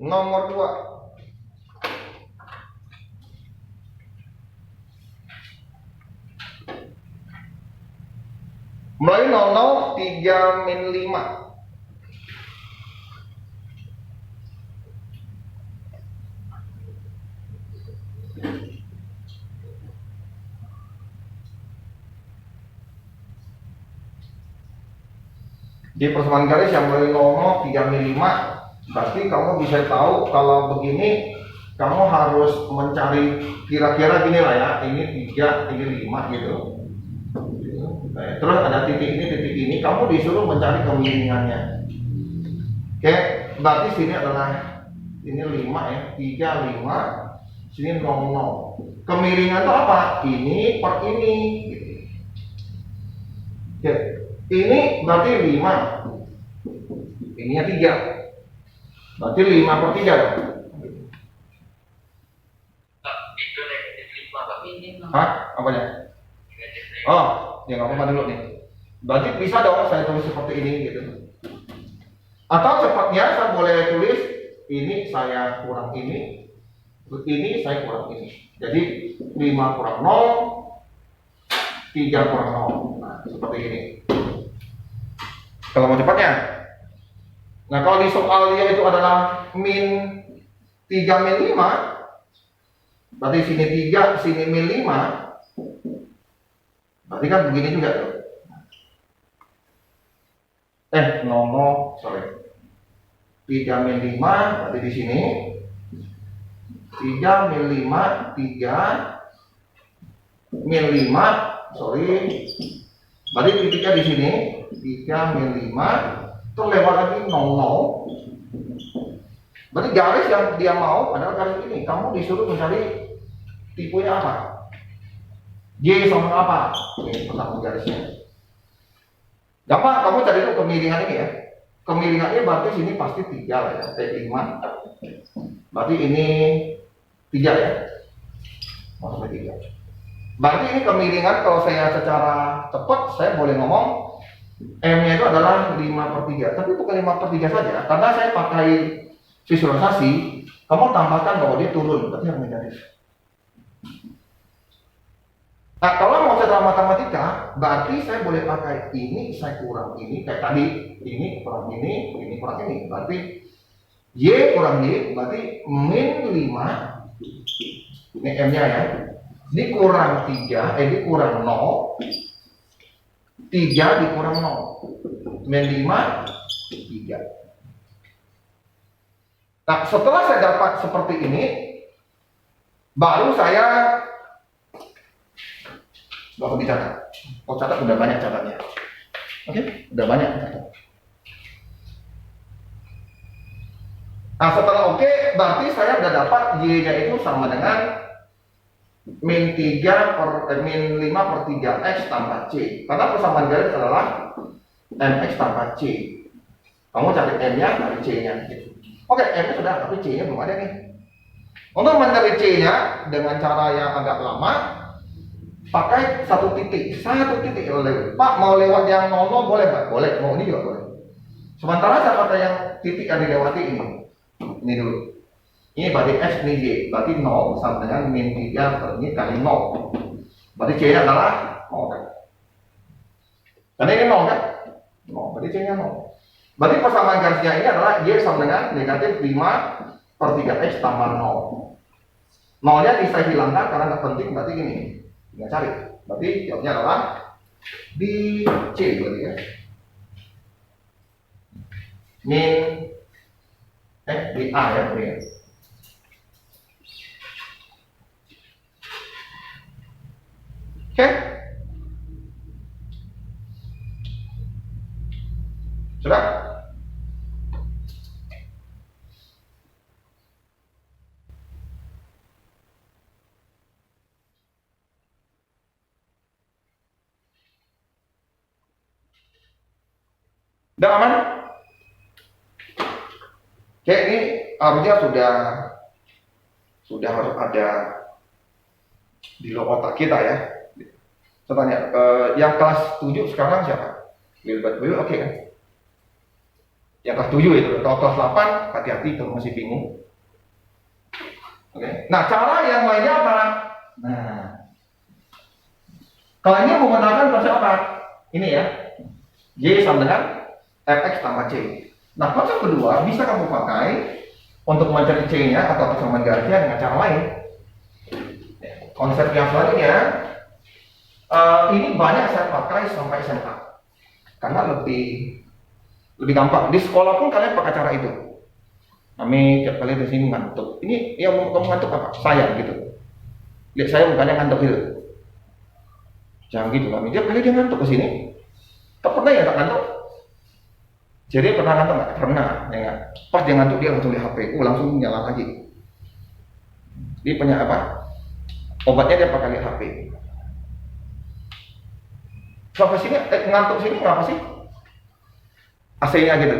Nomor 2. Mulai 00 3 min 5. Di persamaan garis yang mulai 00 3 min 5, berarti kamu bisa tahu kalau begini kamu harus mencari kira-kira gini lah ya, ini 3, ini 5 gitu. Terus ada titik ini, kamu disuruh mencari kemiringannya. Oke, berarti sini adalah ini 5 ya, 3, 5, sini 00. Kemiringan itu apa? Ini per ini. Oke, ini berarti 5. Ininya 3. Berarti 5 per 3 dong. Itu negatif 5 Pak. Hah? Apanya? Oh, ya nggak apa-apa dulu nih. Berarti bisa dong saya tulis seperti ini gitu. Atau cepatnya saya boleh tulis ini saya kurang ini saya kurang ini. Jadi 5 kurang 0, 3 kurang 0. Nah, seperti ini. Kalau mau cepatnya. Nah, kalau di soal dia itu adalah min 3 min 5, berarti sini 3, sini min 5. Berarti kan begini juga tuh. 00, sorry. 3 min 5, berarti di sini 3 min 5, 3 min 5, sorry. Berarti titiknya di sini 3 min 5, terus lewat lagi 00. Berarti garis yang dia mau adalah garis ini. Kamu disuruh mencari tipenya apa? Y sama apa? Ini persamaan garisnya. Gampang, kamu cari dulu kemiringan ini ya. Kemiringannya berarti sini pasti 3 lah ya, 5. Berarti ini 3 ya. Maksudnya 3. Berarti ini kemiringan kalau saya secara cepat saya boleh ngomong M-nya itu adalah 5 per 3. Tapi bukan 5 per 3 saja, karena saya pakai visualisasi, kamu tambahkan bahwa dia turun, berarti yang negatif. Nah, kalau mau secara matematika, berarti saya boleh pakai ini, saya kurang ini, kayak tadi, ini kurang ini kurang ini. Berarti Y kurang Y, berarti min 5, ini M-nya ya, ini kurang 3, ini kurang 0, 3 dikurang 0, min 5, 3. Nah, setelah saya dapat seperti ini, baru saya bakal dicatat. Oh, catat udah banyak catatnya. Oke, udah banyak catat. Nah, setelah oke, berarti saya udah dapat Y-nya itu sama dengan min 5 per 3 X tambah C. Karena persamaan garis adalah MX tambah C. Kamu cari M-nya, cari C-nya. Oke, M-nya sudah, tapi C-nya belum ada nih. Untuk mencari C-nya dengan cara yang agak lama, pakai satu titik lewat. Pak, mau lewat yang 00 boleh Pak? Boleh, mau ini juga boleh. Sementara saya pakai yang titik yang dilewati ini. Ini dulu. Ini berarti X, ini Y. Berarti 0 sama dengan min 3 per ini kali 0. Berarti C-nya adalah 0 kan? Karena ini 0 kan? 0, berarti C-nya 0. Berarti persamaan garisnya ini adalah Y sama dengan negatif 5 per 3X tambah 0. 0-nya bisa hilangkan karena nggak penting, berarti gini. Tinggal cari. Berarti jawabnya adalah di C berarti ya. Min di A ya berarti ya. Oke. Sudah? Udah aman? Oke, ini harusnya sudah harus ada di luar otak kita ya. Saya tanya, yang kelas 7 sekarang siapa? Wilbert, oke kan? Yang kelas 7 itu. Kalau kelas 8 hati-hati kalau masih bingung. Oke. Nah, cara yang lainnya apa? Nah, kalau ini menggunakan konsep apa? Ini ya. Y sama dengan fx tambah c. Nah, konsep kedua bisa kamu pakai untuk mencari c-nya atau persamaan garisnya dengan cara lain. Konsep yang selanjutnya, ini banyak saya pakai sampai SMA karena lebih gampang. Di sekolah pun kalian pakai cara itu. Kami tiap kali di sini ngantuk. Ini yang kamu ngantuk apa? Saya gitu. Lihat saya mukanya ngantuk gitu. Jangan gitu kami. Tiap kali dia ngantuk ke sini. Tak pernah ya tak ngantuk. Jadi pernah ngantuk nggak? Pernah. Ya, pas dia ngantuk dia langsung lihat HP. Langsung nyala lagi. Dia punya apa? Obatnya dia pakai lihat HP. Sampai sini ngantuk sini kenapa sih? AC-nya gitu.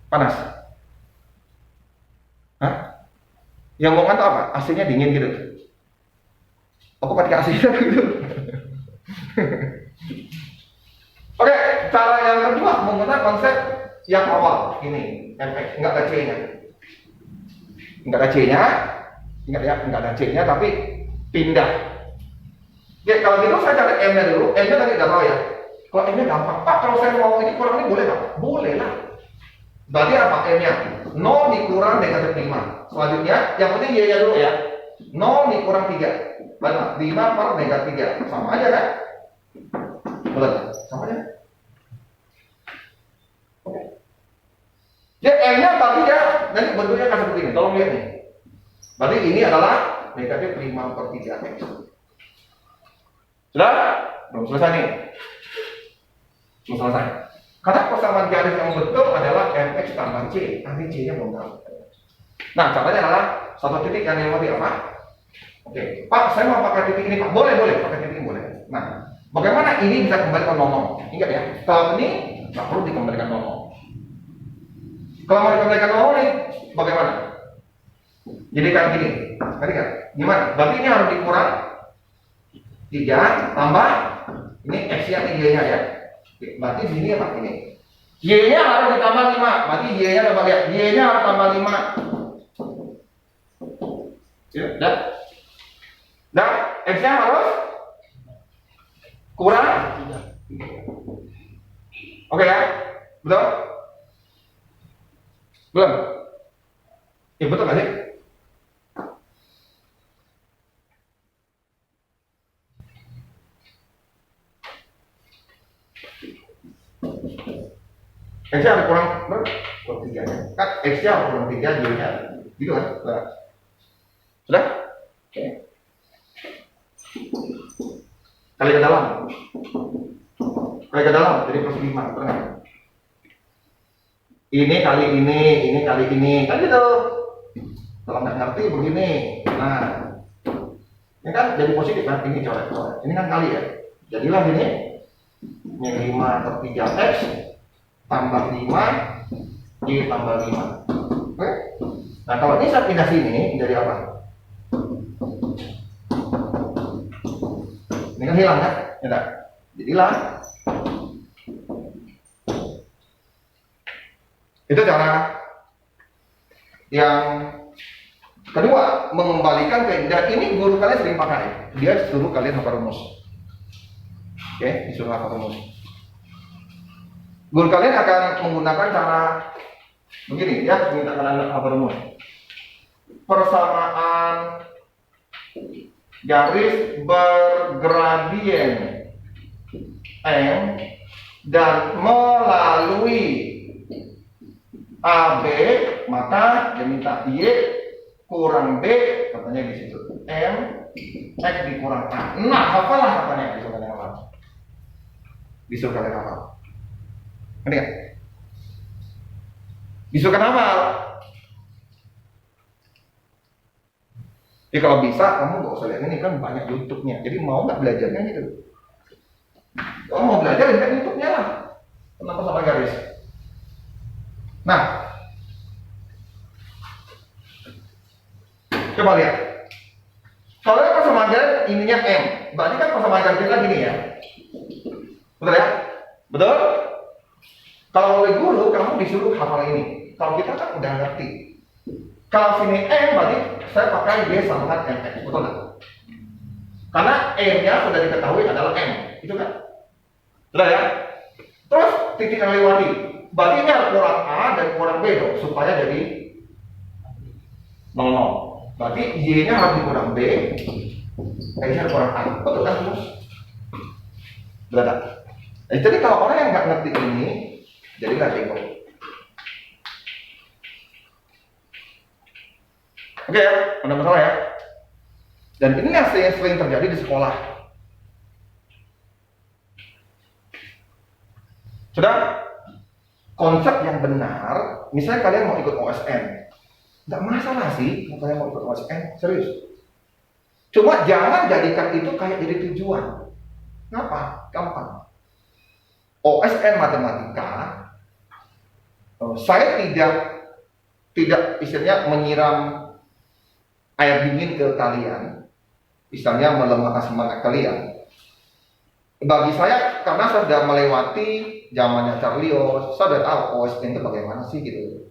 Panas. Hah? Yang mau ngantuk apa? AC-nya dingin gitu. Aku pakai AC-nya gitu. Oke, cara yang kedua menggunakan konsep yang awal ini, MX nggak ada C-nya, nggak ada C-nya, ingat ya, nggak ada C-nya tapi pindah. Oke, kalau gitu saya cari M-nya dulu, M-nya tadi nggak tahu ya. Kalau M-nya gampang, Pak kalau saya mau ini kurang ini boleh nggak? Boleh lah. Berarti apa M-nya? 0 dikurang negatif 5. Selanjutnya, yang penting Y-nya dulu ya. 0 dikurang 3. Benar, 5 per negatif 3. Sama aja kan? Betul, sama aja. Oke. Jadi M-nya tadi ya, nanti bentuknya akan seperti ini. Tolong lihat nih. Berarti ini adalah negatif 5 per 3 X. Sudah? Belum selesai nih. Belum selesai. Karena persamaan garis yang betul adalah Mx tambah C. Nanti C-nya belum tahu. Nah, caranya adalah satu titik yang dilewati apa? Oke, Pak, saya mau pakai titik ini, Pak. Boleh, pakai titik ini boleh. Nah, bagaimana ini bisa kembalikan 0? Ingat ya, kalau ini nggak perlu dikembalikan 0. Kalau mau dikembalikan 0 nih, bagaimana? Jadi kan gini, tadi kan, gimana? Berarti ini harus dikurang 3 tambah ini X-nya ini Y-nya ya. Oke, berarti sini apa ini? Y-nya harus ditambah 5. Berarti Y-nya coba lihat. Y-nya harus tambah 5. Ya, dah. Dah, X-nya harus kurang 3. Oke ya? Betul? Belum? Ya betul nggak sih? X-nya ada kurang berapa? Kurang 3 ya. Kan X-nya ada kurang 3, Y-nya gitu kan? Sudah? Oke. Kali ke dalam. Jadi plus 5, betul nggak? Ini kali ini. Kan gitu. Kalau nggak ngerti begini. Nah, ini kan jadi positif kan? Ini coret. Ini kan kali ya. Jadilah ini. Ini 5 per 3X tambah 5 Y tambah 5. Oke? Nah kalau ini saya pindah sini jadi apa? Ini kan hilang kan? Ya, jadilah itu cara yang kedua, mengembalikan ke, dan ini guru kalian sering pakai. Dia suruh kalian hafal rumus. Oke, disuruh hafal rumus. Guru kalian akan menggunakan cara begini ya, minta kalian hafal rumus. Persamaan garis bergradien M dan melalui AB, maka dia minta Y kurang B, katanya di situ. M X dikurang A. Nah, hafalah katanya disuruh kalian hafal. Disuruh kalian hafal. Ngerti nggak? Disuruh kalian hafal. Jadi kalau bisa, kamu nggak usah lihat ini kan banyak YouTube-nya. Jadi mau nggak belajarnya gitu? Kalau mau belajar, lihat YouTube-nya lah. Kenapa sama garis? Nah, coba lihat. Kalau persamaan garis ininya M, berarti kan persamaan garis lagi nih ya. Betul ya? Betul? Kalau oleh guru, kamu disuruh hafal ini. Kalau kita kan udah ngerti. Kalau sini M, berarti saya pakai Y sama dengan MX, betul nggak? Karena M-nya sudah diketahui adalah M, itu kan? Sudah ya? Terus titik yang lewati. Berarti ini harus kurang A dan kurang B dong, supaya jadi 00. Berarti Y-nya harus dikurang B, X-nya kurang A, betul kan? Betul. Jadi kalau orang yang nggak ngerti ini, jadi nggak bingung. Oke ya, ada masalah ya. Dan ini yang sering terjadi di sekolah. Sudah, konsep yang benar, misalnya kalian mau ikut OSN, nggak masalah sih kalau kalian mau ikut OSN, serius. Cuma jangan jadikan itu kayak jadi tujuan. Kenapa? Gampang. OSN matematika, saya tidak istilahnya menyiram air dingin ke kalian, istilahnya melemahkan semangat kalian. Bagi saya, karena saya sudah melewati zamannya Carlios, saya sudah tahu OSN itu bagaimana sih gitu.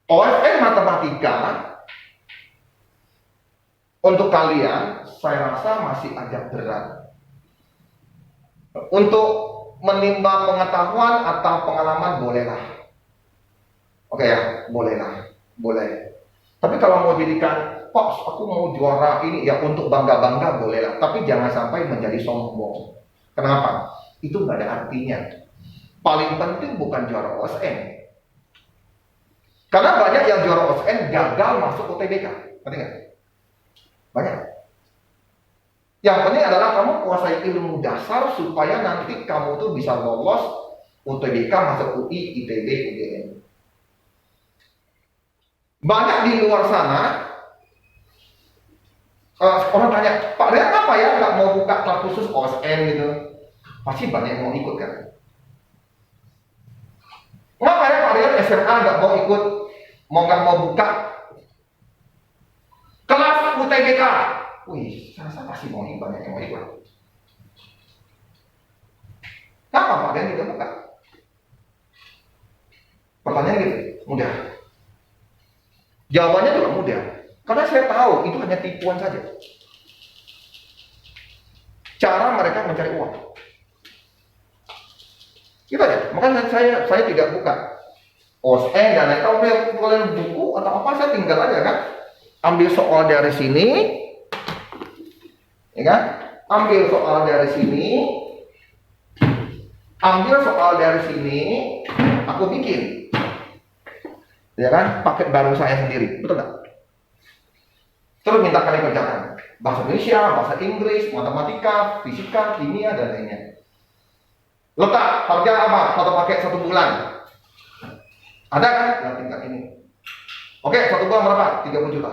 OSN matematika untuk kalian, saya rasa masih agak berat. Untuk menimbang pengetahuan atau pengalaman bolehlah. Oke ya, bolehlah, boleh. Tapi kalau mau jadikan, Pak, aku mau juara ini ya untuk bangga-bangga bolehlah. Tapi jangan sampai menjadi sombong. Kenapa? Itu nggak ada artinya. Paling penting bukan juara OSN. Karena banyak yang juara OSN gagal masuk UTBK. Ngerti nggak? Banyak. Yang penting adalah kamu kuasai ilmu dasar supaya nanti kamu tuh bisa lolos UTBK masuk UI, ITB, UGM. Banyak di luar sana orang tanya, Pak Rian apa ya nggak mau buka kelas khusus OSN gitu? Pasti banyak yang mau ikut kan? Kenapa ya Pak Rian SMA nggak mau ikut, nggak mau buka kelas UTBK? Wih, saya rasa pasti mau ikut, banyak yang mau ikut. Kenapa Pak Rian tidak buka? Pertanyaan gitu, mudah. Jawabannya juga mudah, karena saya tahu itu hanya tipuan saja. Cara mereka mencari uang. Gitu aja. Makanya saya tidak buka OSN dan lain. Kalau kalian buku atau apa, saya tinggal aja kan. Ambil soal dari sini, ya kan? Ambil soal dari sini, ambil soal dari sini, aku bikin. Ya kan, pakai baru saya sendiri, betul nggak? Terus minta kalian kerjakan bahasa Indonesia, bahasa Inggris, matematika, fisika, kimia dan lainnya. Letak harga apa? Satu paket 1 bulan. Ada kan? Ya tingkat ini. Oke, 1 bulan berapa? 30 juta.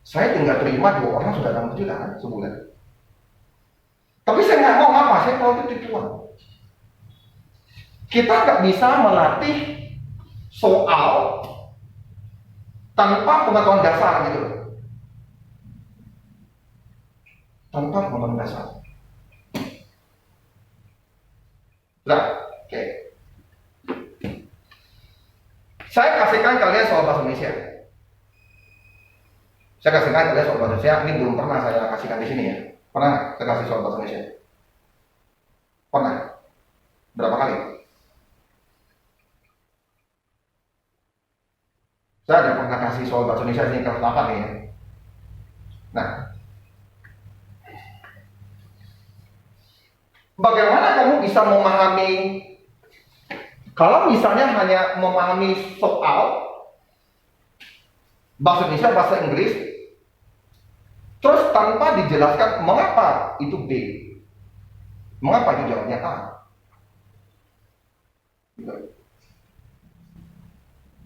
Saya tinggal terima 2 orang sudah 60 juta kan sebulan. Tapi saya nggak mau apa? Saya mau itu tipuan. Kita nggak bisa melatih soal tanpa pengetahuan dasar gitu loh. Tanpa pengetahuan dasar. Nah, oke. Saya kasihkan kalian soal bahasa Indonesia. Saya kasihkan kalian soal bahasa Indonesia. Ini belum pernah saya kasihkan di sini ya. Pernah saya kasih soal bahasa Indonesia? Pernah. Berapa kali? Saya ada pernah kasih soal bahasa Indonesia ini kelas 8 nih ya. Nah, bagaimana kamu bisa memahami, kalau misalnya hanya memahami soal bahasa Indonesia, bahasa Inggris, terus tanpa dijelaskan mengapa itu B, mengapa itu jawabnya A.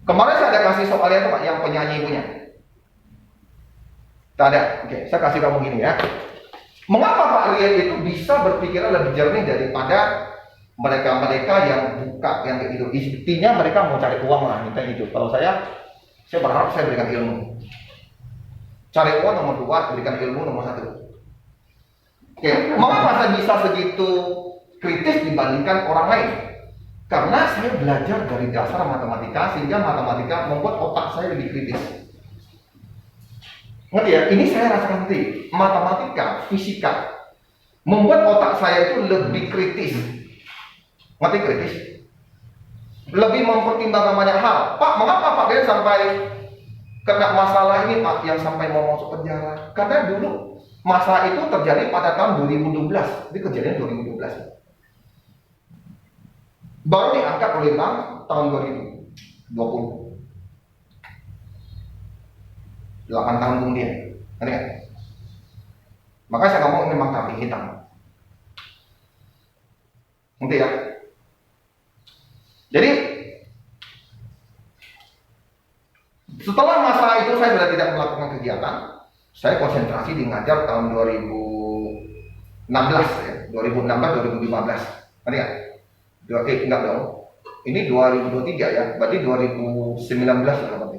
Kemarin saya ada kasih soalnya tuh Pak, yang penyanyi punya. Tak ada. Oke, saya kasih kamu gini ya. Mengapa Pak Rian itu bisa berpikiran lebih jernih daripada mereka-mereka yang buka yang kayak gitu? Intinya mereka mau cari uang lah, minta itu. Kalau saya berharap saya berikan ilmu. Cari uang nomor 2, berikan ilmu nomor 1. Oke, mengapa saya bisa segitu kritis dibandingkan orang lain. Karena saya belajar dari dasar matematika, sehingga matematika membuat otak saya lebih kritis. Ngerti ya? Ini saya rasakan nanti. Matematika, fisika membuat otak saya itu lebih kritis. Ngerti kritis? Lebih mempertimbangkan banyak hal. Pak, mengapa Pak Dean sampai kena masalah ini Pak, yang sampai mau masuk penjara? Karena dulu masalah itu terjadi pada tahun 2012. Ini kejadian 2012. Baru diangkat oleh bank tahun 2020. 8 tahun kemudian. Ngerti kan? Maka saya ngomong memang kambing hitam. Ngerti ya? Jadi setelah masa itu saya sudah tidak melakukan kegiatan. Saya konsentrasi di ngajar tahun 2016 ya, 2016 2015. Ngerti kan? Enggak dong. Ini 2023 ya, berarti 2019 ya berarti.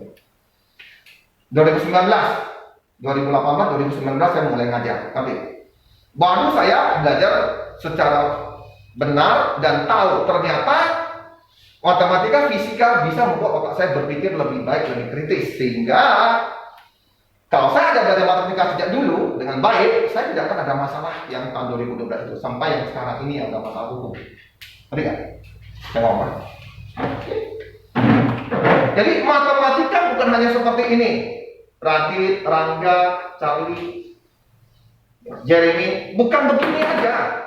2019, 2018, 2019 saya mulai ngajar. Tapi baru saya belajar secara benar dan tahu ternyata matematika, fisika bisa membuat otak saya berpikir lebih baik, lebih kritis. Sehingga kalau saya ada belajar matematika sejak dulu dengan baik, saya tidak akan ada masalah yang tahun 2012 itu sampai yang sekarang ini ada masalah hukum. Ngerti nggak? Saya ngomong. Jadi matematika bukan hanya seperti ini. Radit, Rangga, Charlie, Jeremy, bukan begini aja.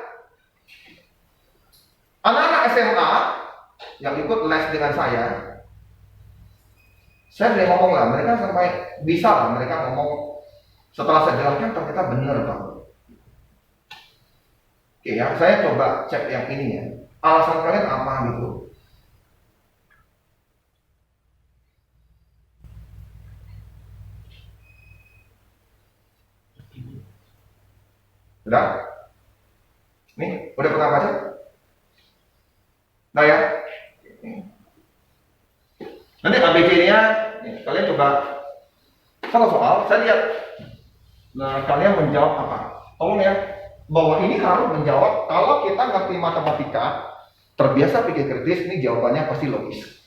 Anak-anak SMA yang ikut les dengan saya boleh ngomong lah, mereka sampai bisa lah, mereka ngomong setelah saya jelaskan ternyata benar Pak. Oke ya, saya coba cek yang ini ya. Alasan kalian apa gitu? Udah? Nih, udah pernah baca? Nah ya. Nanti ABC-nya, kalian coba satu soal, saya lihat. Nah, kalian menjawab apa? Tolong ya, bahwa ini harus menjawab. Kalau kita ngerti matematika, terbiasa pikir kritis, ini jawabannya pasti logis.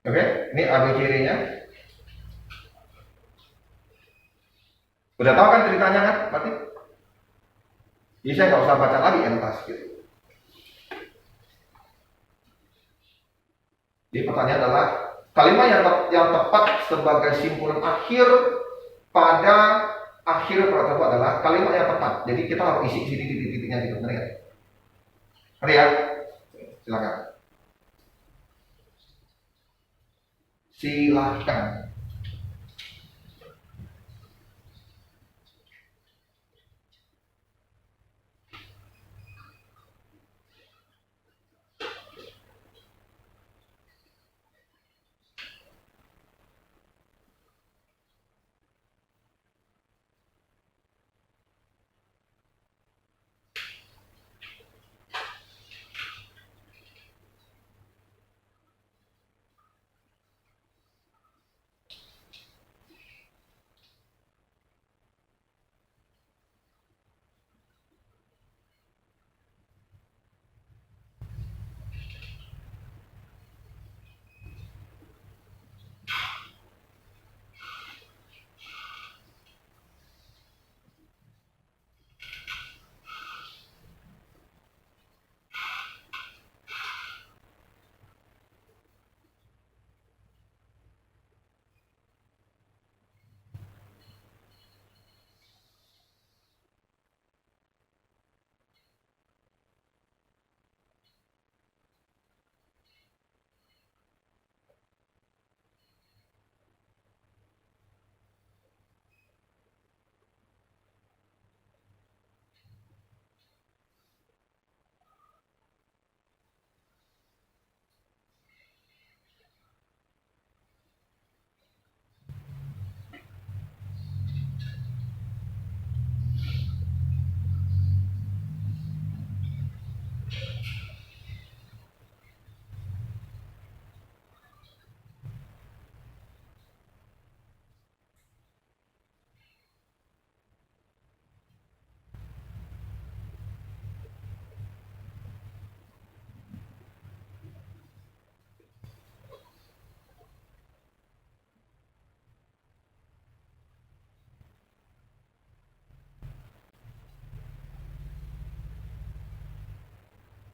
Oke, ini ABCD-nya. Udah tahu kan ceritanya kan, berarti? Jadi saya nggak usah baca lagi entas gitu. Jadi pertanyaan adalah Kalimat yang tepat sebagai simpulan akhir pada akhir paragraf adalah kalimat yang tepat. Jadi kita harus isi titik-titiknya gitu, benar ya? Ngerti ya? Silakan. Silakan.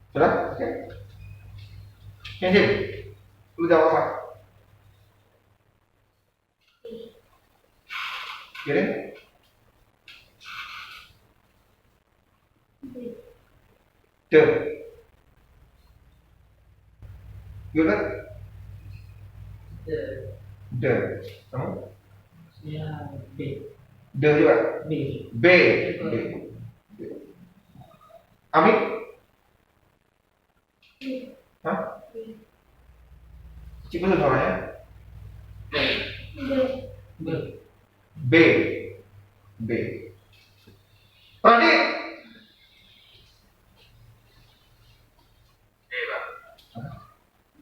Sudah? Oke. Kenji, lu jawab apa? Kirim? De. Gimana? De. Kamu? Ya, B. De juga? B. B. B. Amit? Hah? Cik betul suaranya? B. B. B. Tadi?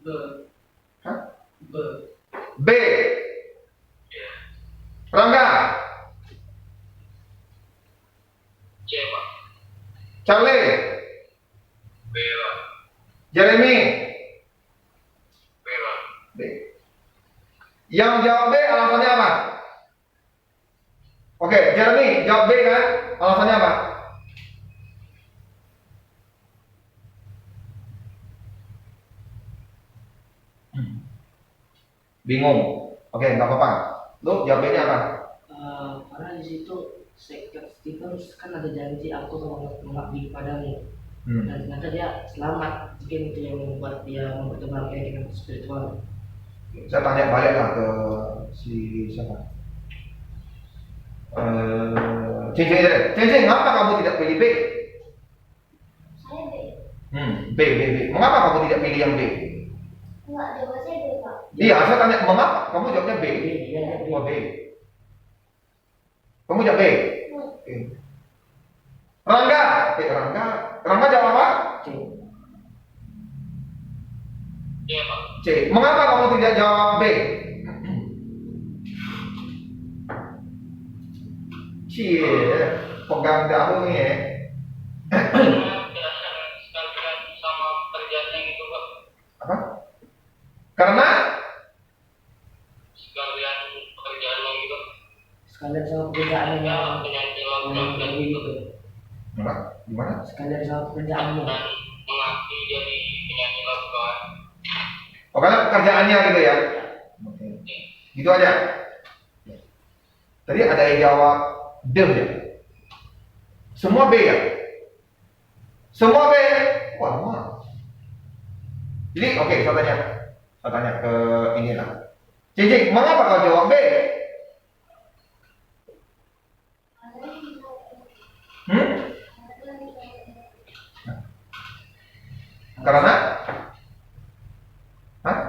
B. Hah? B. B. Rangga? C, Pak. Charlie? B, Pak. Jeremy? B, Pak. B. Yang jawab B alasannya apa? Oke, Jeremy jawab B kan? Alasannya apa? Bingung. Oke, nggak apa-apa. Lu jawab B-nya apa? Karena di situ kita kan ada janji aku mengabdi padamu, dan ternyata dia selamat. Mungkin itu yang membuat dia mempertemukan keyakinan spiritual. Saya tanya balik lah ke si siapa? Cincin deh. Cincin, mengapa kamu tidak pilih B? Saya B. B, B, B. Mengapa kamu tidak pilih yang B? Enggak, jawabnya B, Pak. Iya, saya tanya mengapa? Kamu jawabnya B. Dia B. Oh, B. Kamu jawab B. Oke. Rangga, Rangga jawab apa? C. C, Pak. C. Mengapa kamu tidak jawab B? Cie, pegang daun ya. Sekalian sama kerjanya gitu, Pak. Apa? Karena Sekalian pekerjaannya gitu. Sekalian sama pekerjaannya Ya, yang penyanyi lagu-lagu gitu. Gimana? sekalian sama pekerjaanmu. Dan mengabdi jadi penyanyi lagu kan. Oh, karena pekerjaannya gitu ya. Gitu aja. Tadi ada yang jawab D ya. Semua B ya? Semua B? Wah, wah. Jadi oke, saya tanya ke inilah. Cincin, mengapa kau jawab B? Hmm? Karena? Hah?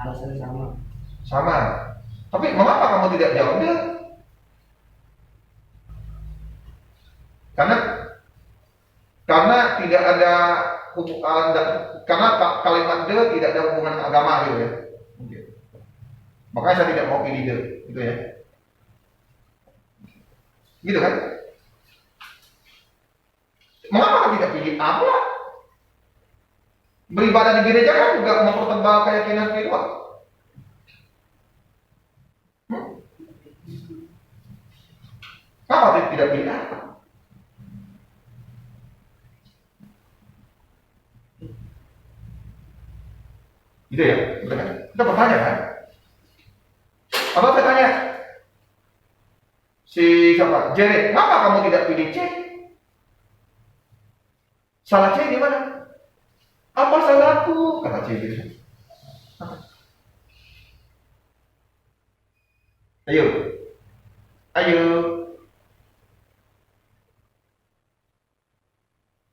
Alasannya sama. Sama. Tapi mengapa kamu tidak jawab D? Karena tidak ada karena kalimat D tidak ada hubungan agama gitu ya. Makanya saya tidak mau pilih D, gitu ya. Gitu kan? Mengapa tidak pilih A pula? Beribadah di gereja kan juga mempertebal keyakinan spiritual. Kenapa tidak pilih A? Gitu ya, betul kan? Kita bertanya kan? Atau saya tanya, si siapa? Jerry, kenapa kamu tidak pilih C? Salah C di mana? Apa salahku? Kata C gitu. Ayo, ayo.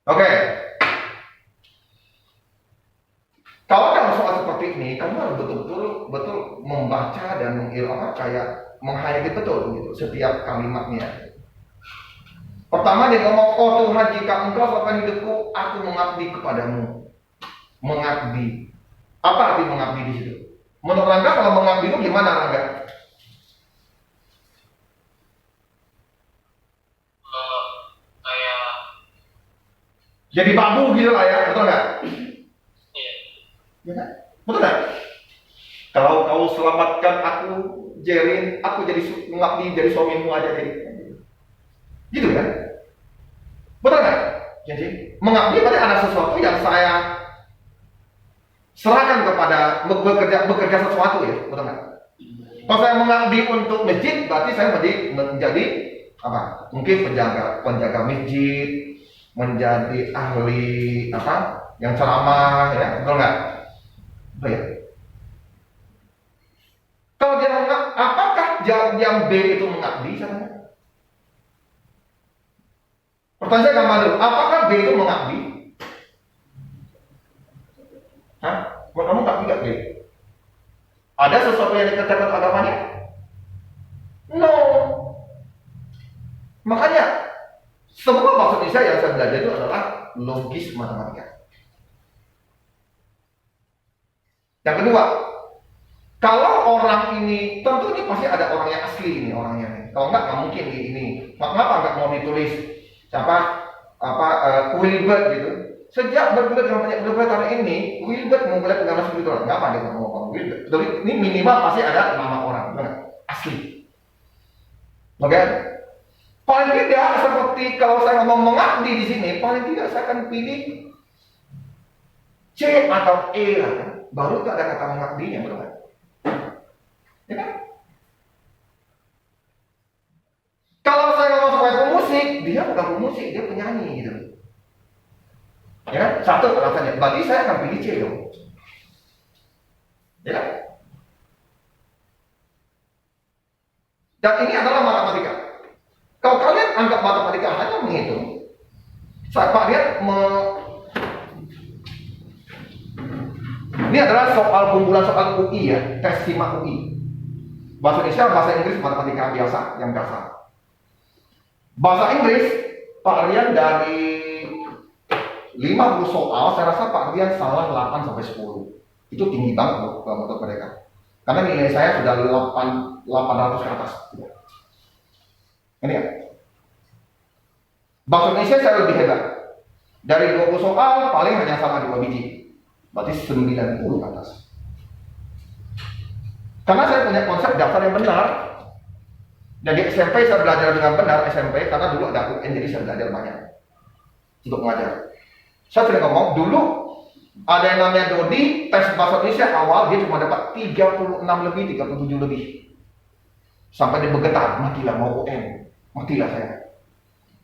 Oke. Kalau dalam soal seperti ini, kamu harus betul-betul membaca dan kayak menghayati betul gitu setiap kalimatnya. Pertama dia ngomong, oh Tuhan, jika Engkau selesai hidupku, aku mengabdi kepadamu. Mengabdi. Apa arti mengabdi di situ? Menurut Rangga, kalau mengabdi itu gimana, Rangga? Kayak Jadi babu gitu lah ya, betul nggak? iya. Ya kan? Betul nggak? Kalau kau selamatkan aku, Jerin, aku jadi mengabdi jadi suamimu aja jadi. Gitu kan? Betul nggak? Jadi mengabdi berarti ada sesuatu yang saya serahkan kepada bekerja sesuatu ya, betul nggak? Kalau saya mengabdi untuk masjid, berarti saya menjadi apa? Mungkin penjaga masjid, menjadi ahli apa? Yang ceramah ya, betul nggak? Betul ya? Kalau dia apakah yang B itu mengabdi sama? Pertanyaan saya gampang dulu, apakah B itu mengabdi? Hah? Buat kamu nggak B? Ada sesuatu yang dikerjakan agamanya? No. Makanya semua bahasa Indonesia yang saya belajar itu adalah logis matematika. Yang kedua, kalau orang ini, tentu ini pasti ada orang yang asli ini orangnya. Kalau nggak mungkin ini. Mengapa nggak mau ditulis siapa Wilbert gitu? Sejak bergulat dengan banyak bergulat tahun ini, Wilbert menggulat dengan spiritual. Nggak apa dia ngomong Wilbert? Tapi ini minimal pasti ada nama orang, benar? Asli. Oke? Paling tidak seperti kalau saya ngomong mengabdi di sini, paling tidak saya akan pilih C atau E lah, kan? Baru itu ada kata mengabdinya, benar? Ya kan? Kalau saya ngomong supaya pemusik, dia bukan pemusik, dia penyanyi gitu. Ya kan? Satu alasannya, berarti saya akan pilih C dong. Ya kan? Dan ini adalah matematika. Kalau kalian anggap matematika hanya menghitung, Pak lihat ini adalah soal kumpulan soal UI ya, tes SIMAK UI. Bahasa Indonesia, bahasa Inggris, matematika biasa yang dasar. Bahasa Inggris, Pak Rian dari 50 soal, saya rasa Pak Rian salah 8 sampai 10. Itu tinggi banget loh untuk mereka. Karena nilai saya sudah 800 ke atas. Ini ya. Bahasa Indonesia saya lebih hebat. Dari 20 soal, paling hanya salah 2 biji. Berarti 90 ke atas. Karena saya punya konsep dasar yang benar. Dan di SMP saya belajar dengan benar SMP karena dulu ada UN, jadi saya belajar banyak untuk mengajar. Saya sering ngomong dulu Ada yang namanya Dodi, tes bahasa Indonesia awal dia cuma dapat 36 lebih, 37 lebih. Sampai dia bergetar, matilah mau UN, matilah saya.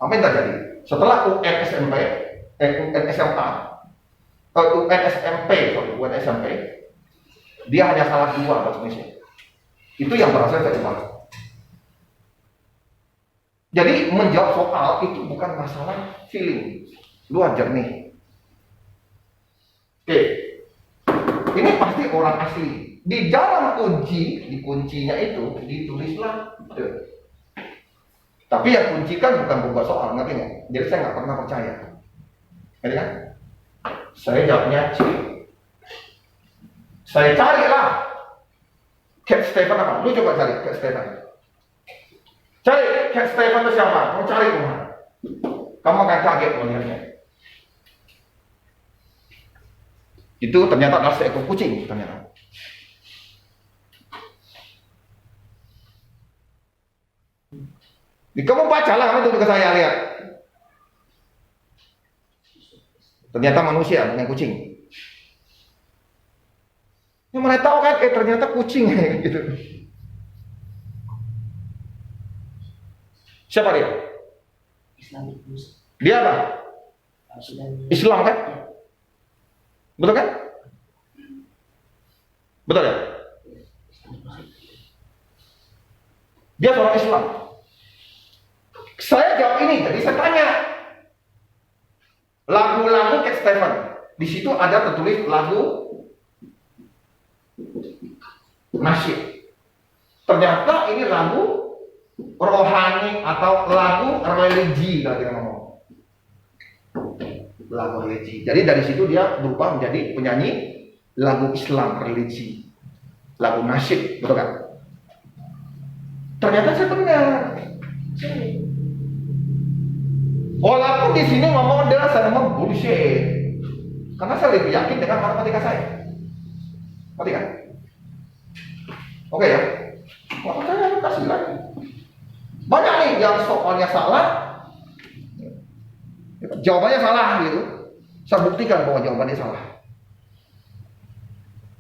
Apa yang terjadi? Setelah UN SMP, UN SMA, UN SMP, UN SMP, dia hanya salah 2 bahasa Indonesia. Itu yang berhasil saya ubah. Jadi menjawab soal itu bukan masalah feeling, luar jernih. Oke, ini pasti orang asli. Di dalam kunci, di kuncinya itu ditulislah. Tapi yang kunci kan bukan buka soal, ngerti nggak? Jadi saya nggak pernah percaya. Ngerti kan? Saya jawabnya C. Saya carilah Cat Stephen apa? Lu coba cari Cat Stephen. Cari Cat Stephen itu siapa? Kamu cari kemana? Kamu akan kaget melihatnya. Itu ternyata adalah seekor kucing ternyata. Kamu bacalah, kamu tunggu ke saya lihat. Ternyata manusia bukan kucing. Yang mana tahu kan? Ternyata kucing gitu. Siapa dia? Islamic Muslim. Dia apa? Islam kan? Betul kan? Betul ya? Dia seorang Islam. Saya jawab ini, jadi saya tanya lagu-lagu Cat Stephen. Di situ ada tertulis lagu nasyid. Ternyata ini lagu rohani atau lagu religi, kalau dia ngomong. Lagu religi. Jadi dari situ dia berubah menjadi penyanyi lagu Islam religi, lagu nasyid, betul kan? Ternyata saya benar. Walaupun di sini ngomong adalah saya ngomong bullshit, karena saya lebih yakin dengan matematika saya. Ngerti kan? Oke ya? Nggak percaya, kasih lagi. Banyak nih yang soalnya salah, jawabannya salah gitu. Saya buktikan bahwa jawabannya salah.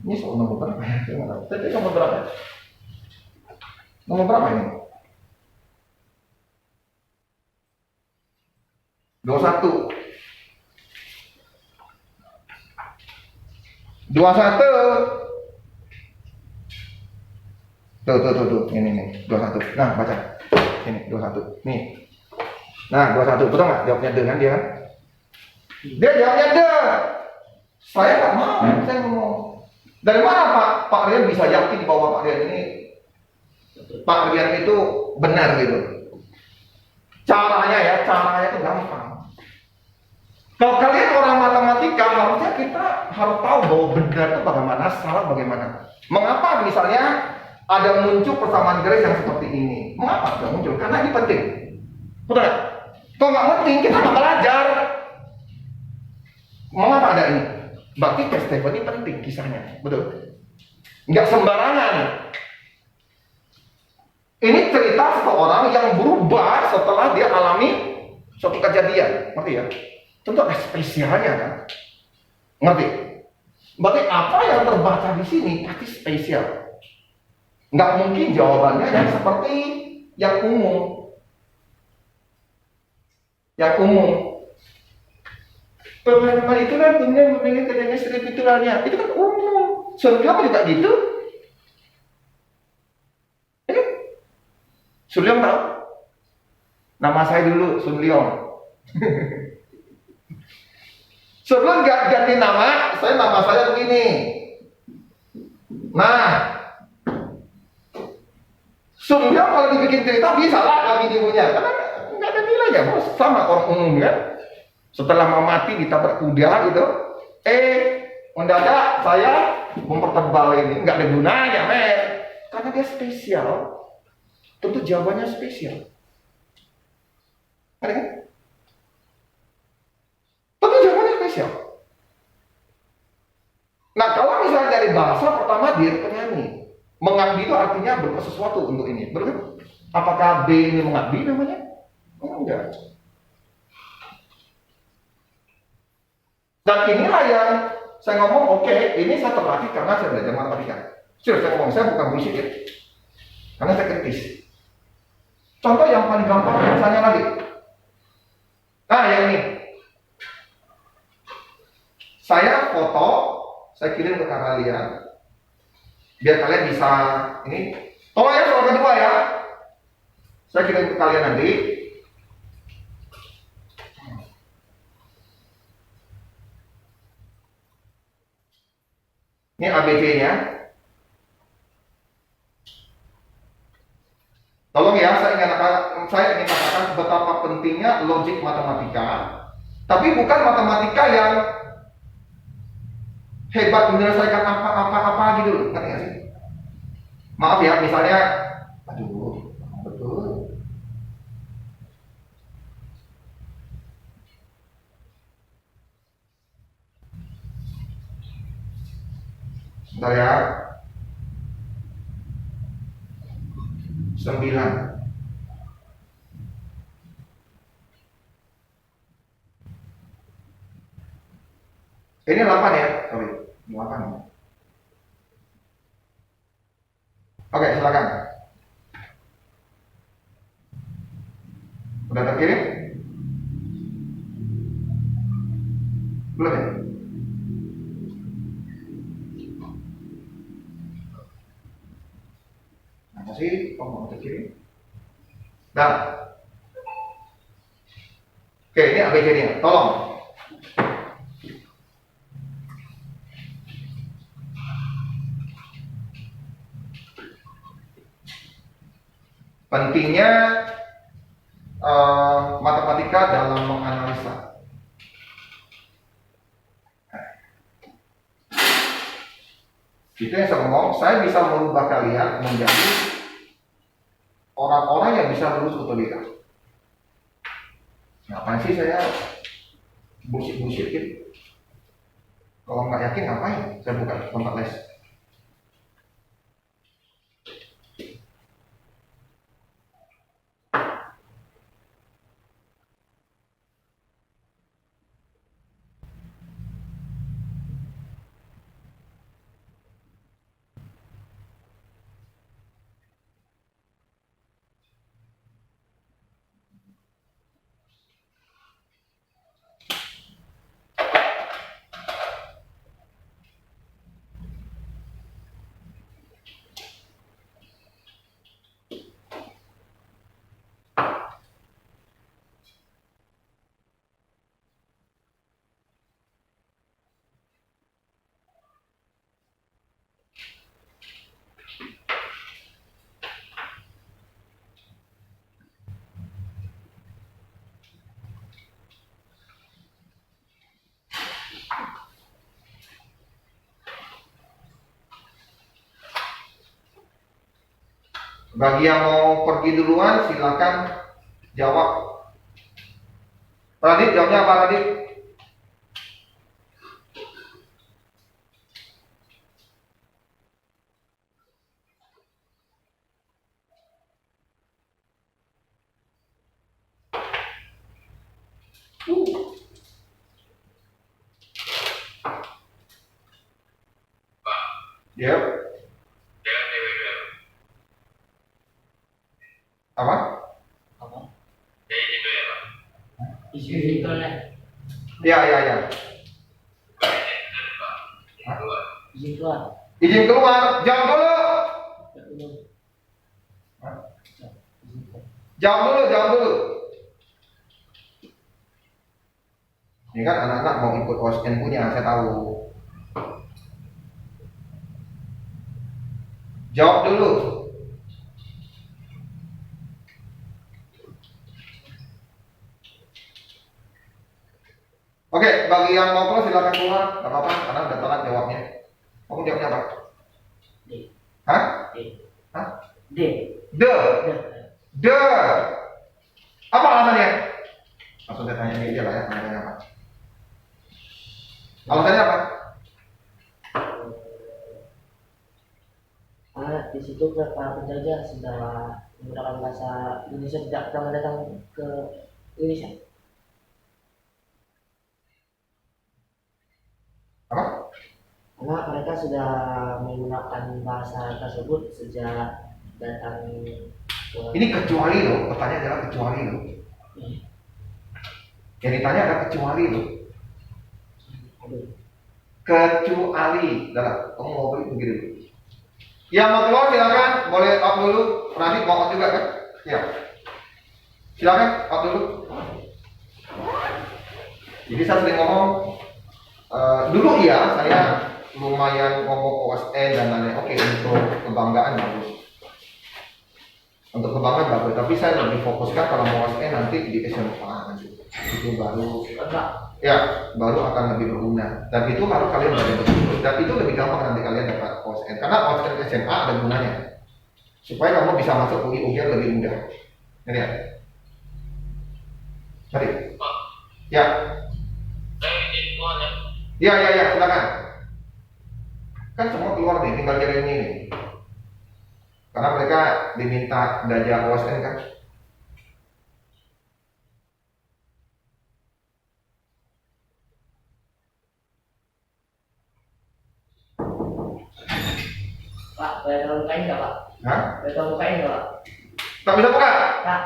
Ini soal nomor berapa ya? Tadi nomor berapa? Nomor berapa ini? 21. 21. Tuh. Ini 21. Nah, baca. Ini 21. Nih. Nah, 21. Betul nggak? Jawabnya D kan dia kan? Dia jawabnya D. Saya nggak mau. Saya ngomong. Dari mana Pak Rian bisa yakin bahwa Pak Rian ini itu benar gitu? Caranya itu gampang. Kalau kalian orang matematika, harusnya kita harus tahu bahwa benar itu bagaimana, salah bagaimana. Mengapa misalnya ada muncul persamaan garis yang seperti ini? Mengapa ada muncul? Karena ini penting. Betul nggak? Kalau nggak penting, kita nggak belajar. Mengapa ada ini? Berarti Cat Stephen ini penting kisahnya, betul? Nggak sembarangan. Ini cerita seseorang yang berubah setelah dia alami suatu kejadian, ngerti ya? Tentu ada spesialnya kan? Ngerti? Berarti apa yang terbaca di sini pasti spesial. Nggak mungkin jawabannya yang seperti yang umum. Yang umum. Pemahaman itu kan kemudian memiliki kejadian spiritualnya. Itu kan umum. Surga apa juga gitu? Ya? Sun Leong tahu? Nama saya dulu Sun Leong. Sebelum ganti nama saya begini. Nah, Sun Leong kalau dibikin cerita bisa lah kami dibunya, karena nggak ada nilainya, bos. Sama orang umum kan. Setelah mau mati ditabrak kuda gitu, mendadak saya mempertebal ini, nggak ada gunanya, men. Karena dia spesial, tentu jawabannya spesial. Ada kan? Tentu jawabannya spesial. Nah, kalau misalnya dari bahasa pertama dia penyanyi, mengabdi itu artinya berbuat sesuatu untuk ini, betul? Apakah B ini mengabdi namanya? Enggak. Dan inilah yang Saya ngomong oke, ini saya terlatih karena saya belajar matematika. Serius saya ngomong, saya bukan bullshit ya. Karena saya kritis. Contoh yang paling gampang misalnya lagi. Nah, yang ini. Saya foto, saya kirim ke kalian. Biar kalian bisa ini. Tolong ya soal kedua ya. Saya kirim ke kalian nanti. Ini ABC-nya. Tolong ya, saya ingin katakan betapa pentingnya logik matematika. Tapi bukan matematika yang hebat menyelesaikan apa-apa gitu loh. Ngerti nggak sih? Maaf ya, misalnya, aduh, betul. Bentar ya. 9. Ini 8 ya, sorry. 8. Oke, silakan. Udah terkirim? Belum ya? Apa sih? Oh, mau terkirim? Nah. Oke, ini ABC-nya. Tolong. Pentingnya matematika dalam menganalisa. Itu yang saya ngomong, saya bisa merubah kalian menjadi orang-orang yang bisa lulus utbk. Ngapain sih saya bullshit gitu? Kalau nggak yakin ngapain? Saya buka tempat les. Bagi yang mau pergi duluan, silakan jawab. Radit, jawabnya apa Radit? Yep. Apa? Apa? Jadi gitu ya Pak. Isi ya. Ya, ya, ya. Yang kedua. Izin keluar. Izin keluar, jawab dulu. Ya, belum. Hah? Ya, izin keluar. Jawab dulu. Ini kan anak-anak mau ikut OSN punya, saya tahu. Jawab dulu. Oke, bagi yang mau keluar silakan keluar, nggak apa-apa, karena udah telat jawabnya. Kamu jawabnya apa? D. Hah? D. Hah? D. The. D. The. Apa alasannya? Langsung saya tanya dia lah ya, alasannya apa? Alasannya apa? Karena di situ para penjajah sudah menggunakan bahasa Indonesia tidak pernah datang ke Indonesia. Apa? karena mereka sudah menggunakan bahasa tersebut sejak datang ke Ini kecuali loh, pertanyaan adalah kecuali loh. Yang ditanya adalah kecuali loh. aduh, Kecuali, dalam kamu mau pergi dulu. Yang mau keluar silakan, boleh out dulu. Nanti mau out juga kan? Ya. Silakan out dulu. Jadi saya sering ngomong, dulu iya saya lumayan ngomong OSN dan lain-lain. Oke, untuk kebanggaan bagus. Untuk kebanggaan bagus, tapi saya lebih fokuskan kalau mau OSN nanti di SMA nanti. Itu baru enggak, ya baru akan lebih berguna, dan itu harus kalian belajar betul, dan itu lebih gampang nanti kalian dapat OSN karena OSN SMA ada gunanya supaya kamu bisa masuk UI UGM lebih mudah. Ini ya tadi ya Saya izin keluar ya. ya silakan, kan semua keluar nih, tinggal Jeremy nih karena mereka diminta belajar OSN kan. Pak, boleh tolong bukain nggak Pak? Hah? Boleh tolong bukain nggak Pak? Tak bisa buka? Pak,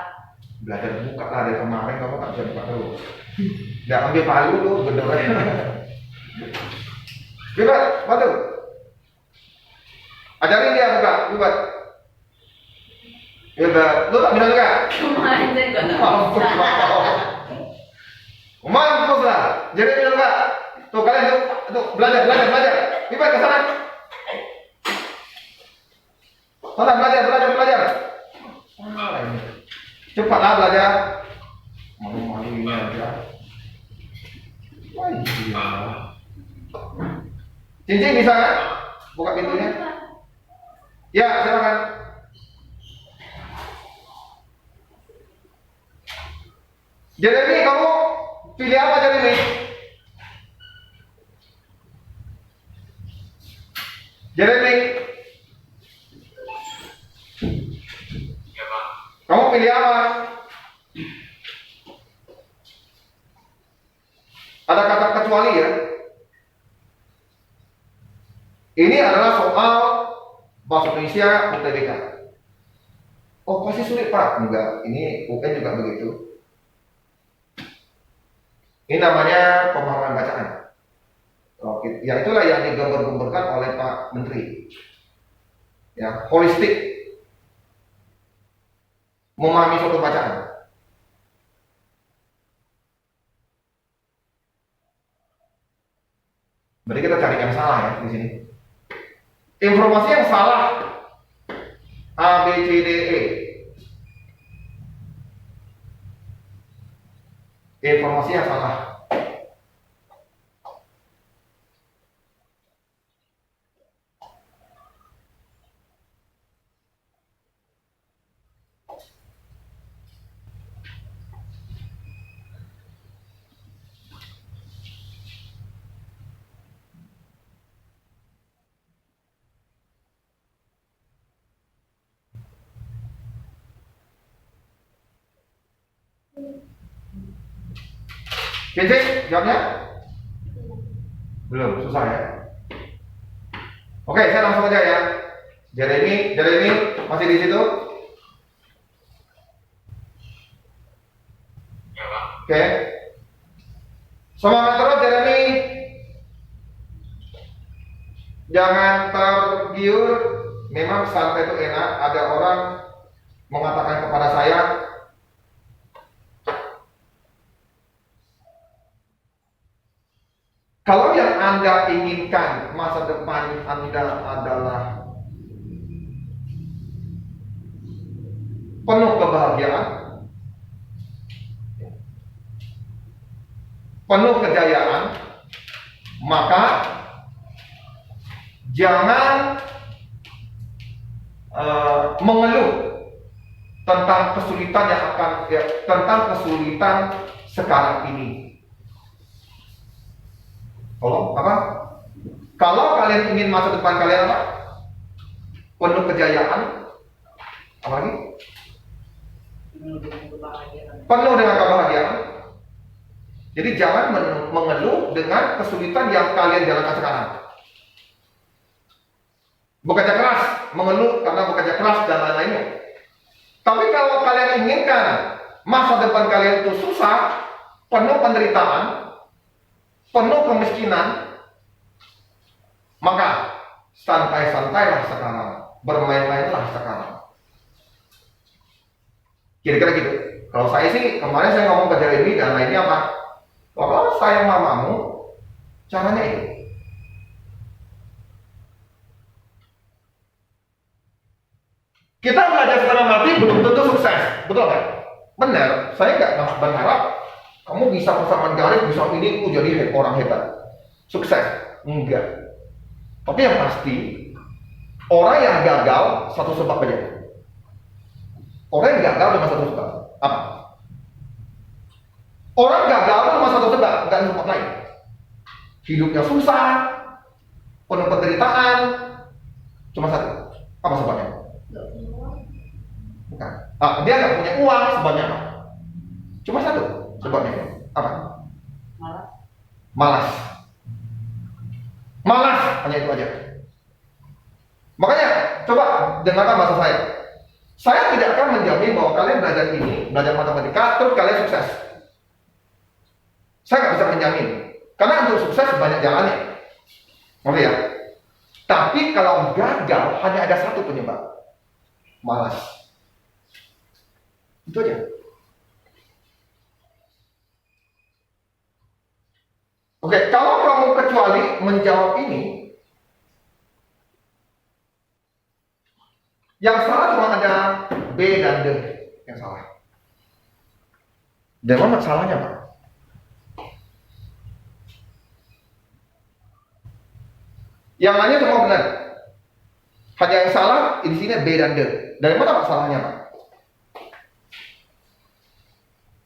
Belajar buka lah dari kemarin, kamu tak bisa buka terus. Nggak ambil palu lu, gendornya. Coba, bantu. Ajarin dia buka, buka. Ya udah, lu tak bisa buka? Kemarin saya juga nggak Mampus bisa. lah. Mampus lah. Jadi bisa buka. Tuh kalian tuh belajar. Coba ke sana. Sana belajar. Ah, ini. Cepatlah belajar. Malu-malu ini aja. Wah, iya. Cincin bisa kan? Buka pintunya. Ya, silakan. Jeremy, kamu pilih apa Jeremy? Jeremy, Ya Pak. kamu pilih apa? Ada kata kecuali ya. Ini adalah soal bahasa Indonesia UTBK. Oh pasti sulit Pak? Enggak, ini UN juga begitu. Ini namanya pemahaman bacaan. Oke, ya itulah yang digambar-gambarkan oleh Pak Menteri. Ya, holistik, memahami suatu bacaan. Berarti kita cari yang salah ya di sini. Informasi yang salah A, B, C, D, E. Informasi yang salah. Cincin, jawabnya? Belum, susah ya. Oke, saya langsung aja ya. Jeremy masih di situ? Ya Pak. Oke. Semangat terus Jeremy. Jangan tergiur. Memang santai itu enak. Ada orang mengatakan kepada saya, kalau yang Anda inginkan masa depan Anda adalah penuh kebahagiaan, penuh kejayaan, maka jangan mengeluh tentang kesulitan yang akan tentang kesulitan sekarang ini. Kalau kalian ingin masa depan kalian apa? Penuh kejayaan, apa lagi? Penuh dengan kebahagiaan. Jadi jangan mengeluh dengan kesulitan yang kalian jalankan sekarang. bekerja keras, mengeluh karena bekerja keras dan lain-lainnya. Tapi kalau kalian inginkan masa depan kalian itu susah, penuh penderitaan, penuh kemiskinan, maka santai-santailah sekarang, bermain-mainlah sekarang. Kira-kira gitu. Kalau saya sih, kemarin saya ngomong ke Jeremy dan lainnya apa? Kalau sayang mamamu, caranya itu. Kita belajar setengah mati belum tentu sukses, betul kan? Benar, saya nggak berharap kamu bisa pasangan garis, bisa ini, jadi orang hebat, sukses, enggak. Tapi yang pasti, orang yang gagal satu sebab aja. Orang yang gagal cuma satu sebab. Apa? Orang gagal cuma satu sebab, nggak ada sebab lain. Hidupnya susah, penuh penderitaan, cuma satu. Apa sebabnya? Bukan. Dia nggak punya uang, sebabnya apa? Cuma satu sebabnya. Apa? Malas. Malas, hanya itu aja. Makanya, coba dengarkan bahasa saya. Saya tidak akan menjamin bahwa kalian belajar ini, belajar matematika, terus kalian sukses. Saya nggak bisa menjamin. Karena untuk sukses banyak jalannya. Oke ya? Tapi kalau gagal, hanya ada satu penyebab. Malas. Itu aja. Oke, kalau kamu kecuali menjawab ini, yang salah cuma ada B dan D yang salah. Dan mana salahnya, Pak? Yang lainnya semua benar. Hanya yang salah di sini B dan D. Dari mana masalahnya, Pak?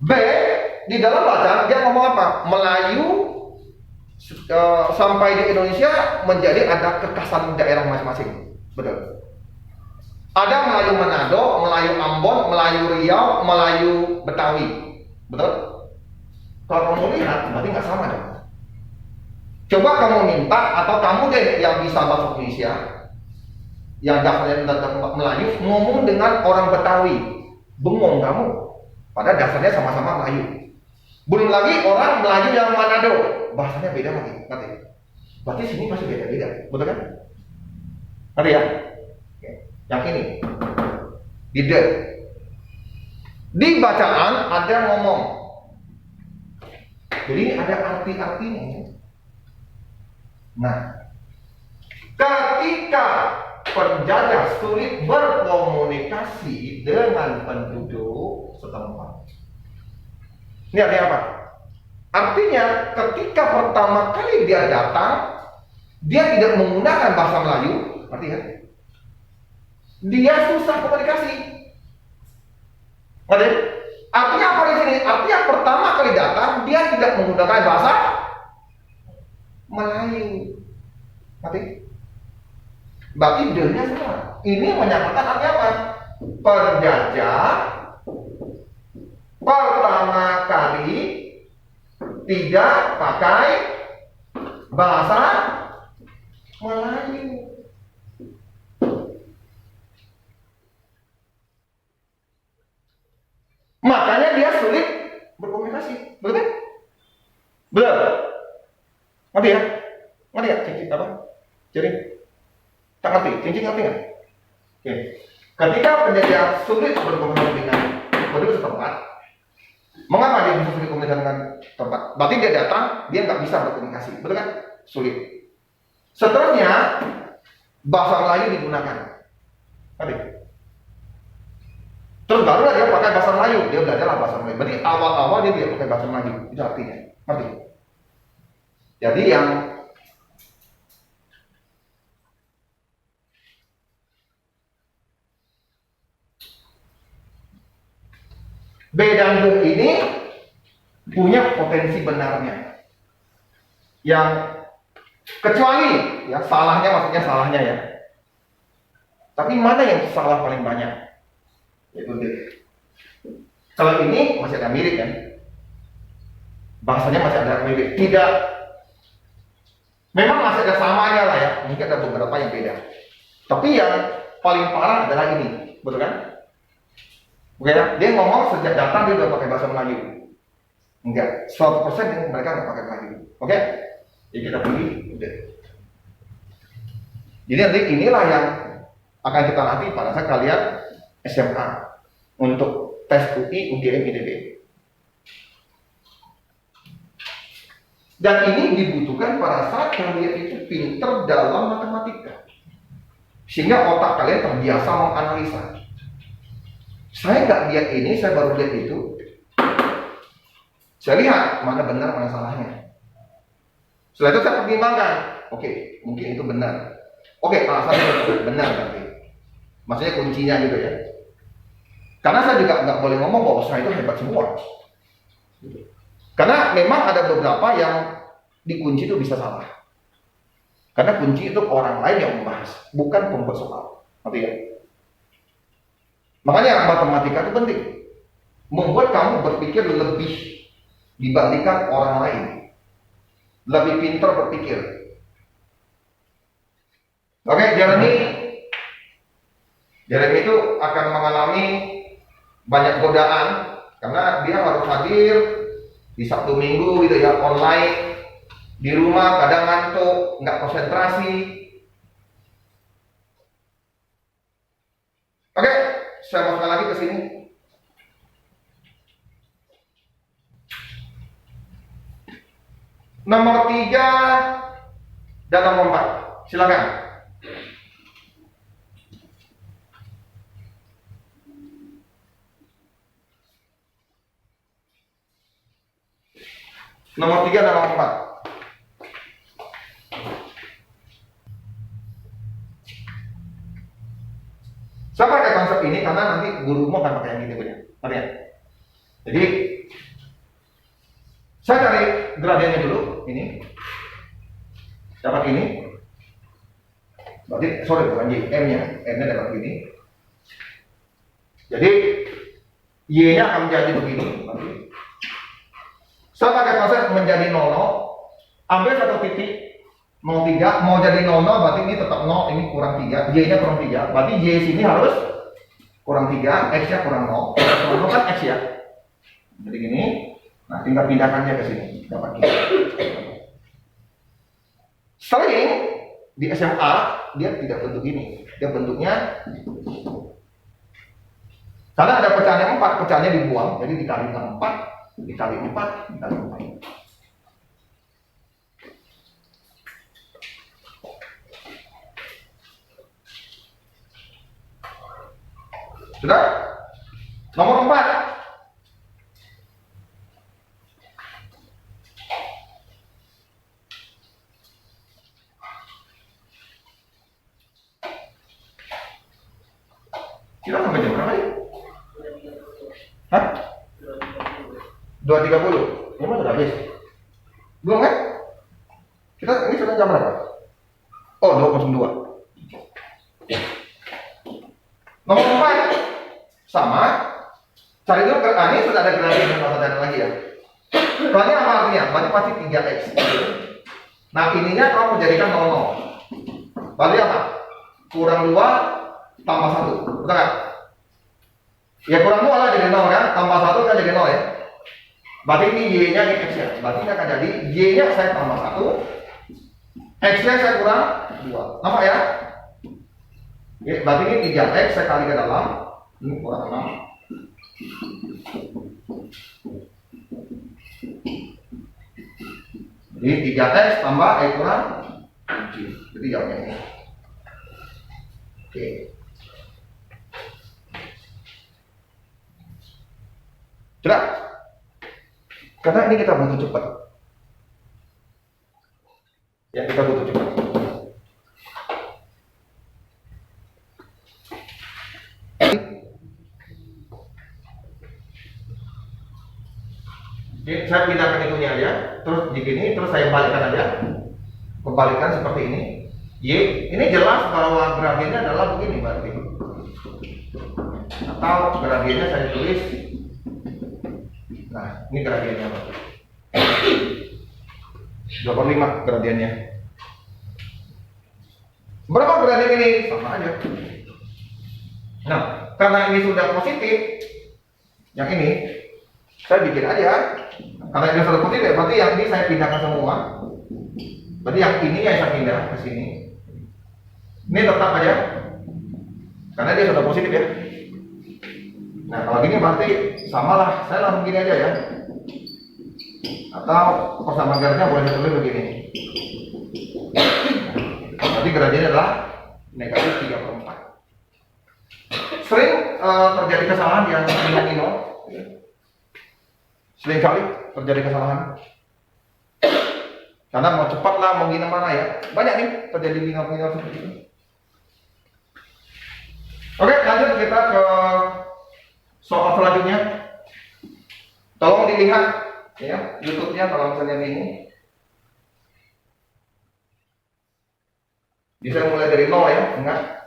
B di dalam bacaan dia ngomong apa? Melayu sampai di Indonesia menjadi ada kekhasan daerah masing-masing. Betul. Ada Melayu Manado, Melayu Ambon, Melayu Riau, Melayu Betawi. Betul? Kalau kamu lihat, berarti nggak sama dong. Coba kamu minta, atau kamu deh yang bisa bahasa Indonesia, yang dasarnya Melayu, ngomong dengan orang Betawi. Bengong kamu. Padahal dasarnya sama-sama Melayu. Belum lagi orang Melayu yang Manado, bahasanya beda lagi. Ngerti? Berarti sini masih beda-beda. Betul kan? Ngerti ya? Yang ini di bacaan ada ngomong, jadi ada arti-artinya. Nah, ketika penjajah sulit berkomunikasi dengan penduduk setempat, ini artinya apa? Artinya ketika pertama kali dia datang, dia tidak menggunakan bahasa Melayu, artinya dia susah komunikasi. Ngerti? Artinya apa di sini? Artinya pertama kali datang dia tidak menggunakan bahasa Melayu. Ngerti? Berarti D-nya salah. Ini menyatakan artinya apa? Penjajah pertama kali tidak pakai bahasa Melayu. Makanya dia sulit berkomunikasi, betul kan? Betul. Ngerti ya? Ngerti ya? Cincin apa? Jadi, tak ngerti. Cincin ngerti nggak? Oke. Ketika penjajah sulit berkomunikasi dengan penduduk setempat, mengapa dia bisa sulit berkomunikasi dengan tempat? Berarti dia datang, dia nggak bisa berkomunikasi, betul kan? Sulit. Seterusnya, bahasa Melayu digunakan. Ngerti? Terus barulah dia pakai bahasa Melayu, dia belajarlah bahasa Melayu. Berarti awal-awal dia tidak pakai bahasa Melayu, itu artinya. Ngerti? Jadi yang B dan D ini punya potensi benarnya. Yang kecuali ya salahnya, maksudnya salahnya ya. Tapi mana yang salah paling banyak? Yaitu D. Kalau ini masih ada mirip kan? Bahasanya masih ada mirip. Tidak. Memang masih ada samanya lah ya. Mungkin ada beberapa yang beda. Tapi yang paling parah adalah ini, betul kan? Oke ya, dia ngomong sejak datang dia udah pakai bahasa Melayu. Enggak, 100% mereka nggak pakai Melayu. Oke? Jadi kita pilih, udah. Jadi nanti inilah yang akan kita latih pada saat kalian SMA untuk tes UI, UGM, ITB. Dan ini dibutuhkan pada saat kalian itu pinter dalam matematika, sehingga otak kalian terbiasa menganalisa. Saya nggak lihat ini, saya baru lihat itu. Saya lihat mana benar, mana salahnya. Setelah itu saya pertimbangkan. Oke, mungkin itu benar. Oke, alasannya benar berarti. Maksudnya kuncinya gitu ya. Karena saya juga nggak boleh ngomong bahwa saya itu hebat semua. Karena memang ada beberapa yang dikunci itu bisa salah. Karena kunci itu orang lain yang membahas, bukan pembuat soal. Ngerti ya? Makanya matematika itu penting. Membuat kamu berpikir lebih dibandingkan orang lain. Lebih pintar berpikir. Oke, Jeremy itu akan mengalami banyak godaan karena dia harus hadir di Sabtu Minggu gitu ya, online, di rumah kadang ngantuk, nggak konsentrasi. Oke, saya masukkan lagi ke sini. Nomor 3 dan nomor 4, silakan. Nomor 3 dan nomor 4. Saya pakai konsep ini karena nanti gurumu akan pakai yang gitu punya. Lihat. Jadi saya cari gradiennya dulu, ini. Dapat ini. Berarti sorry bukan Y, M-nya. M-nya dapat ini. Jadi Y-nya akan menjadi begini. Saya pakai konsep menjadi 00, ambil satu titik 03, mau jadi 00 berarti ini tetap 0, ini kurang 3, Y-nya kurang 3, berarti Y sini harus kurang 3, X-nya kurang 0, kurang 0 kan X ya. Jadi gini, nah tinggal pindahkannya ke sini, dapat gini. Sering di SMA dia tidak bentuk ini, dia bentuknya karena ada pecahannya 4, pecahannya dibuang, jadi dikali dengan 4, dikali 4, dikali 4. Sudah? Nomor 4. Kita sampai jam berapa ya? Hah? 2.30. Ini mah sudah habis. Belum kan? Kita ini sudah jam berapa? Oh, 2.02. Nomor 4 sama. Cari dulu ini sudah ada gradien yang ada lagi ya. Soalnya apa artinya? Berarti pasti 3x. Nah, ininya kamu jadikan 00. Berarti apa? Kurang 2 tambah 1. Betul kan? Ya kurang 2 lah jadi 0 kan? Tambah 1 kan jadi 0 ya. Berarti ini Y-nya ini X-nya. Berarti ini akan jadi Y-nya saya tambah 1, X-nya saya kurang 2. Nampak ya? Ya, berarti ini 3X saya kali ke dalam. Ini kurang 6. Jadi 3X tambah kurang 7. Jadi jawabnya ini. Oke. Sudah? Karena ini kita butuh cepat. Ya, kita butuh cepat. Oke, saya pindahkan itunya aja, terus begini, terus saya balikkan aja. Kebalikan seperti ini. Y, ini jelas bahwa gradiennya adalah begini berarti. Atau gradiennya saya tulis. Nah, ini gradiennya Pak. 2/5 gradiennya. Berapa gradien ini? Sama aja. Nah, karena ini sudah positif, yang ini saya bikin aja. Karena ini sudah positif, berarti yang ini saya pindahkan semua. Berarti yang ini yang saya pindah ke sini. Ini tetap aja, karena dia sudah positif ya. Nah, kalau gini berarti samalah. Saya langsung gini aja ya. Atau persamaan garisnya boleh ditulis begini. Berarti gradiennya adalah negatif 3/4. Sering terjadi kesalahan yang Nino. Sering kali terjadi kesalahan. Karena mau cepat lah, mau gimana ya. Banyak nih terjadi Nino seperti itu. Oke, lanjut kita ke soal selanjutnya. Tolong dilihat ya YouTube-nya kalau misalnya ini. Bisa mulai dari nol ya, enggak?